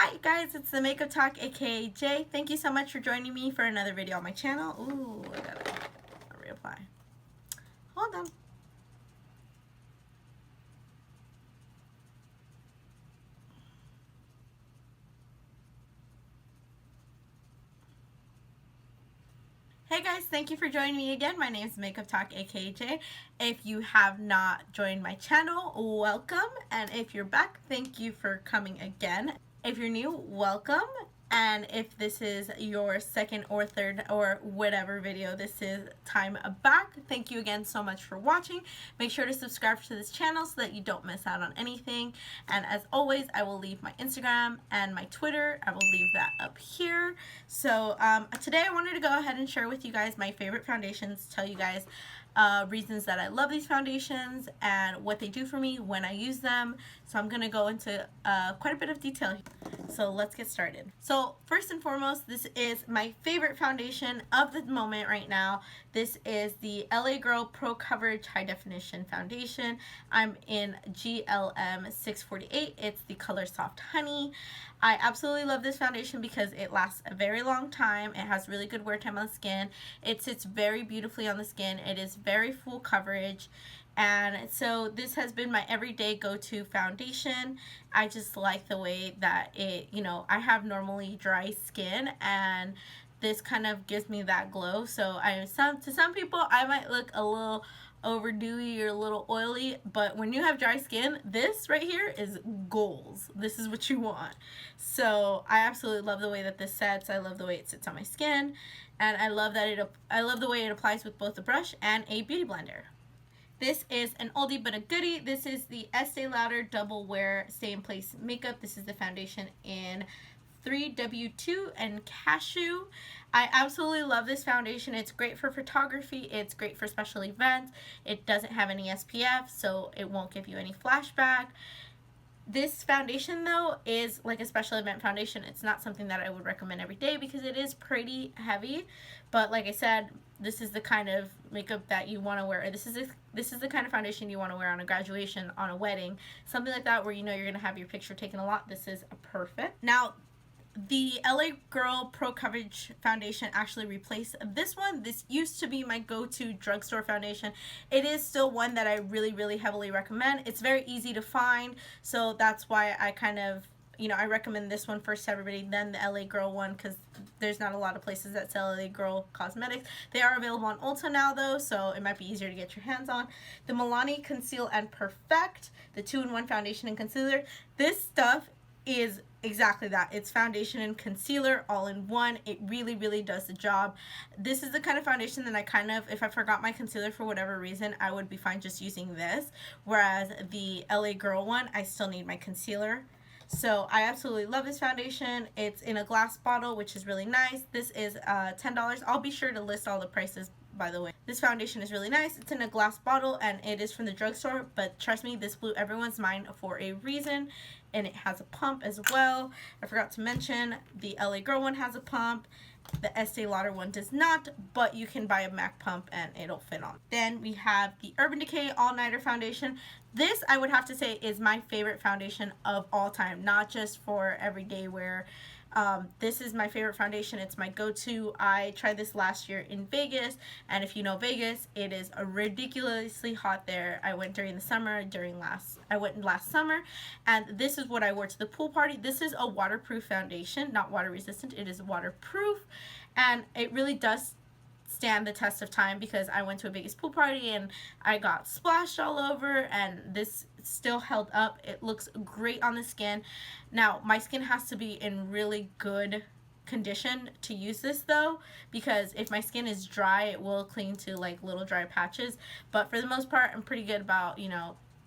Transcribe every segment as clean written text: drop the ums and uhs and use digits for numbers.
Hi guys, it's the Makeup Talk aka Jay. Thank you so much for joining me for another video on my channel. Ooh, I gotta reapply. Hold on. Hey guys, thank you for joining me again. My name is Makeup Talk aka Jay. If you have not joined my channel, welcome. And if you're back, thank you for coming again. If you're new, welcome. And if this is your second or third or whatever video this is time back, thank you again so much for watching. Make sure to subscribe to this channel so that you don't miss out on anything. And as always, I will leave my Instagram and my Twitter. I will leave that up here. So today I wanted to go ahead and share with you guys my favorite foundations, tell you guys reasons that I love these foundations and what they do for me when I use them. So I'm going to go into quite a bit of detail here. So let's get started. So first and foremost, this is my favorite foundation of the moment right now. This is the LA Girl Pro Coverage High Definition Foundation. I'm in GLM 648. It's the color Soft Honey. I absolutely love this foundation because it lasts a very long time. It has really good wear time on the skin. It sits very beautifully on the skin. It is very full coverage. And so this has been my everyday go-to foundation. I just like the way that it, I have normally dry skin, and this kind of gives me that glow. So to some people, I might look a little overdewy or a little oily, but when you have dry skin, this right here is goals. This is what you want. So I absolutely love the way that this sets. I love the way it sits on my skin, and I love the way it applies with both a brush and a beauty blender. This is an oldie but a goodie. This is the Estee Lauder Double Wear Stay in Place Makeup. This is the foundation in 3W2 and Cashew. I absolutely love this foundation. It's great for photography. It's great for special events. It doesn't have any SPF, so it won't give you any flashback. This foundation, though, is like a special event foundation. It's not something that I would recommend every day because it is pretty heavy. But like I said, this is the kind of makeup that you want to wear. This is the kind of foundation you want to wear on a graduation, on a wedding, something like that where you know you're going to have your picture taken a lot. This is perfect. Now, the LA Girl Pro Coverage Foundation actually replaced this one. This used to be my go-to drugstore foundation. It is still one that I really heavily recommend. It's very easy to find, so that's why I kind of, I recommend this one first to everybody, then the LA Girl one, because there's not a lot of places that sell LA Girl cosmetics. They are available on Ulta now, though, so it might be easier to get your hands on. The Milani Conceal and Perfect, the 2-in-1 foundation and concealer. This stuff is exactly that. It's foundation and concealer all in one. It really does the job. This is the kind of foundation that I kind of, if I forgot my concealer for whatever reason, I would be fine just using this. Whereas the LA Girl one, I still need my concealer. So I absolutely love this foundation. It's in a glass bottle, which is really nice. This is $10. I'll be sure to list all the prices, by the way. This foundation is really nice. It's in a glass bottle and it is from the drugstore, but trust me, this blew everyone's mind for a reason. And it has a pump as well. I forgot to mention the LA Girl one has a pump. The Estee Lauder one does not, but you can buy a MAC pump and it'll fit on. Then we have the Urbandecay All Nighter foundation. This, I would have to say, is my favorite foundation of all time, not just for everyday wear. This is my favorite foundation. It's my go-to. I tried this last year in Vegas, and if you know Vegas, it is ridiculously hot there. I went during the summer, I went last summer, and this is what I wore to the pool party. This is a waterproof foundation, not water resistant. It is waterproof, and it really does stand the test of time because I went to a Vegas pool party and I got splashed all over, and this still held up. It looks great on the skin. Now, my skin has to be in really good condition to use this though, because if my skin is dry, it will cling to like little dry patches, but for the most part, I'm pretty good about,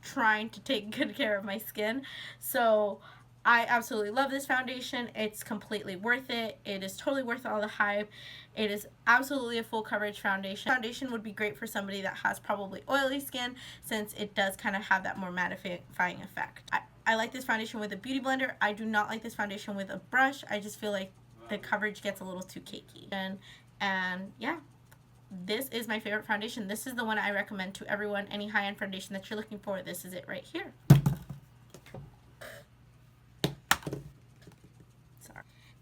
trying to take good care of my skin. So I absolutely love this foundation. It's completely worth it. It is totally worth all the hype. It is absolutely a full coverage foundation. Foundation would be great for somebody that has probably oily skin, since it does kind of have that more mattifying effect. I like this foundation with a beauty blender. I do not like this foundation with a brush. I just feel like the coverage gets a little too cakey. And yeah, this is my favorite foundation. This is the one I recommend to everyone. Any high-end foundation that you're looking for, this is it right here.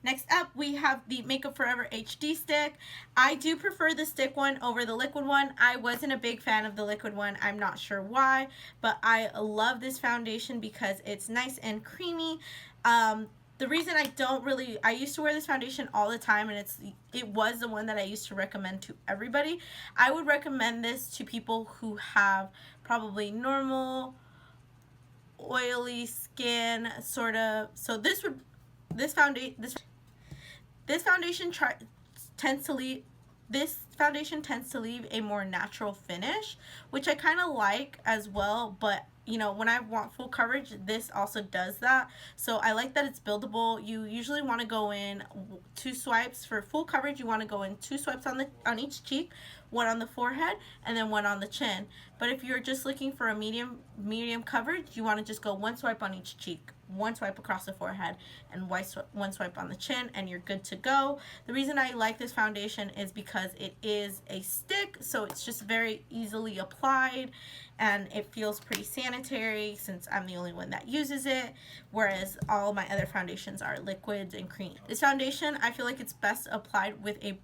Next up, we have the Makeup Forever HD stick. I do prefer the stick one over the liquid one. I wasn't a big fan of the liquid one. I'm not sure why, but I love this foundation because it's nice and creamy. The reason I don't really, I used to wear this foundation all the time, and it was the one that I used to recommend to everybody. I would recommend this to people who have probably normal oily skin, sort of. So this foundation this foundation tends to leave this foundation tends to leave a more natural finish, which I kind of like as well, but you know, when I want full coverage, this also does that. So I like that it's buildable. You usually want to go in 2 swipes for full coverage. You want to go in 2 swipes on each cheek, one on the forehead, and then one on the chin. But if you're just looking for a medium coverage, you want to just go 1 swipe on each cheek, 1 swipe across the forehead, and 1 swipe on the chin, and you're good to go. The reason I like this foundation is because it is a stick, so it's just very easily applied, and it feels pretty sanitary since I'm the only one that uses it, whereas all my other foundations are liquids and cream. This foundation, I feel like it's best applied with it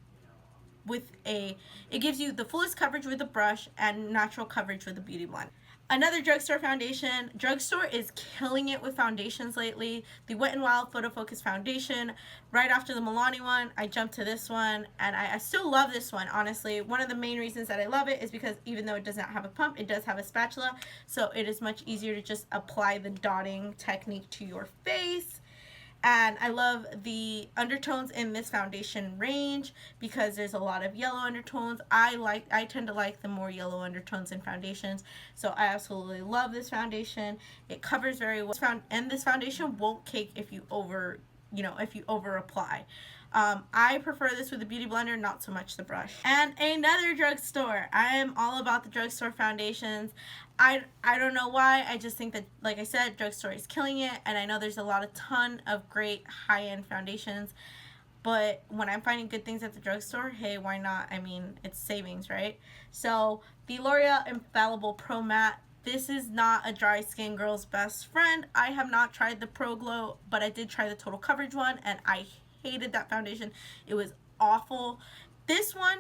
gives you the fullest coverage with a brush and natural coverage with a beauty blender. Another drugstore foundation. Drugstore is killing it with foundations lately. The Wet n Wild Photo Focus foundation. Right after the Milani one, I jumped to this one, and I still love this one, honestly. One of the main reasons that I love it is because even though it does not have a pump, it does have a spatula, so it is much easier to just apply the dotting technique to your face. And I love the undertones in this foundation range because there's a lot of yellow undertones. I tend to like the more yellow undertones in foundations, so I absolutely love this foundation. It covers very well, and this foundation won't cake if you over apply. I prefer this with the beauty blender, not so much the brush. And another drugstore. I am all about the drugstore foundations. I don't know why. I just think that, like I said, drugstore is killing it, and I know there's a ton of great high-end foundations, but when I'm finding good things at the drugstore, hey, why not? I mean, it's savings, right? So the L'Oreal Infallible Pro Matte. This is not a dry skin girl's best friend. I have not tried the Pro Glow, but I did try the Total Coverage one, and I hated that foundation. It was awful. This one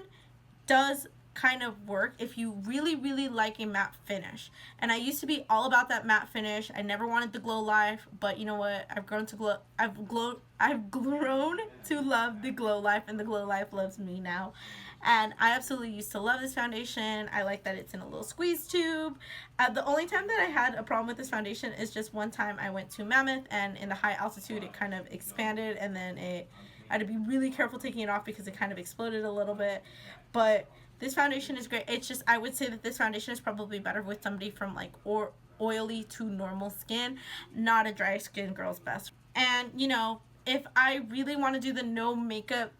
does kind of work if you really like a matte finish, and I used to be all about that matte finish. I never wanted the Glow Life, but you know what, I've grown to love the Glow Life, and the Glow Life loves me now. And I absolutely used to love this foundation. I like that it's in a little squeeze tube. The only time that I had a problem with this foundation is just one time I went to Mammoth, and in the high altitude it kind of expanded, and then I had to be really careful taking it off because it kind of exploded a little bit. But this foundation is great. It's just, I would say that this foundation is probably better with somebody from like oily to normal skin, not a dry skin girl's best. And you know, if I really want to do the no makeup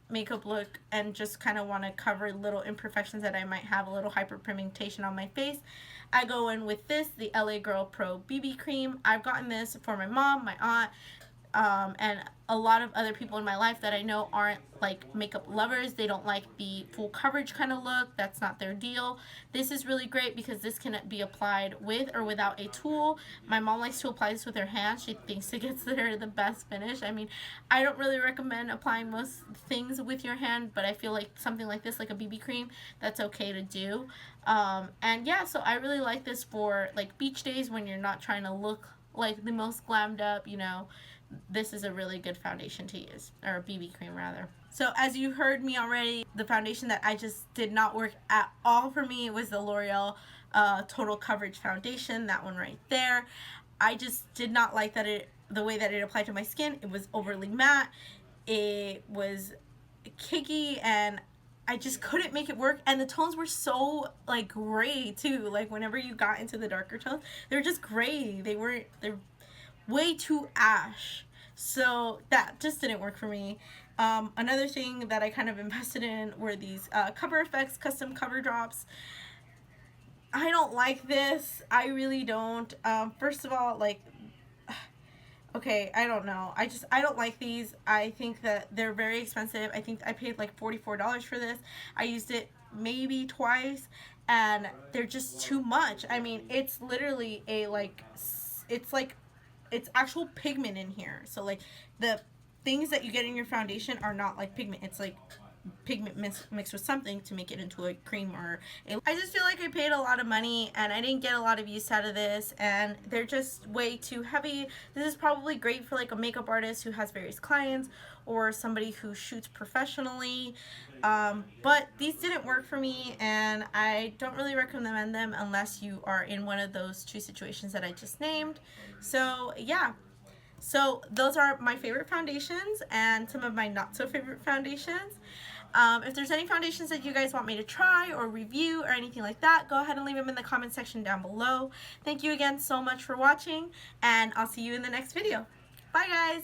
look and just kind of want to cover little imperfections that I might have, a little hyperpigmentation on my face, I go in with this, the LA Girl Pro BB Cream. I've gotten this for my mom, my aunt, and a lot of other people in my life that I know aren't like makeup lovers. They don't like the full coverage kind of look. That's not their deal. This is really great because this can be applied with or without a tool. My mom likes to apply this with her hands. She thinks it gets her the best finish. I mean, I don't really recommend applying most things with your hand, but I feel like something like this, like a BB cream, that's okay to do. And yeah, so I really like this for like beach days when you're not trying to look like the most glammed up, you know. This is a really good foundation to use, or a BB cream rather. So as you heard me already, the foundation that I just did not work at all for me was the L'Oreal Total Coverage Foundation, that one right there. I just did not like that the way that it applied to my skin. It was overly matte, it was cakey, and I just couldn't make it work. And the tones were so like gray too. Like whenever you got into the darker tones, they were just gray. They're way too ash, so that just didn't work for me. Another thing that I kind of invested in were these Cover FX custom cover drops. I don't like this. I really don't. First of all, like, okay, I don't know. I don't like these. I think that they're very expensive. I think I paid like $44 for this. I used it maybe twice, and they're just too much. I mean, it's literally it's actual pigment in here. So like the things that you get in your foundation are not like pigment. It's like pigment mixed with something to make it into a cream or a... I just feel like I paid a lot of money and I didn't get a lot of use out of this, and they're just way too heavy. This is probably great for like a makeup artist who has various clients or somebody who shoots professionally, but these didn't work for me, and I don't really recommend them unless you are in one of those two situations that I just named. So yeah, so those are my favorite foundations and some of my not so favorite foundations. If there's any foundations that you guys want me to try or review or anything like that, go ahead and leave them in the comment section down below. Thank you again so much for watching, and I'll see you in the next video. Bye guys!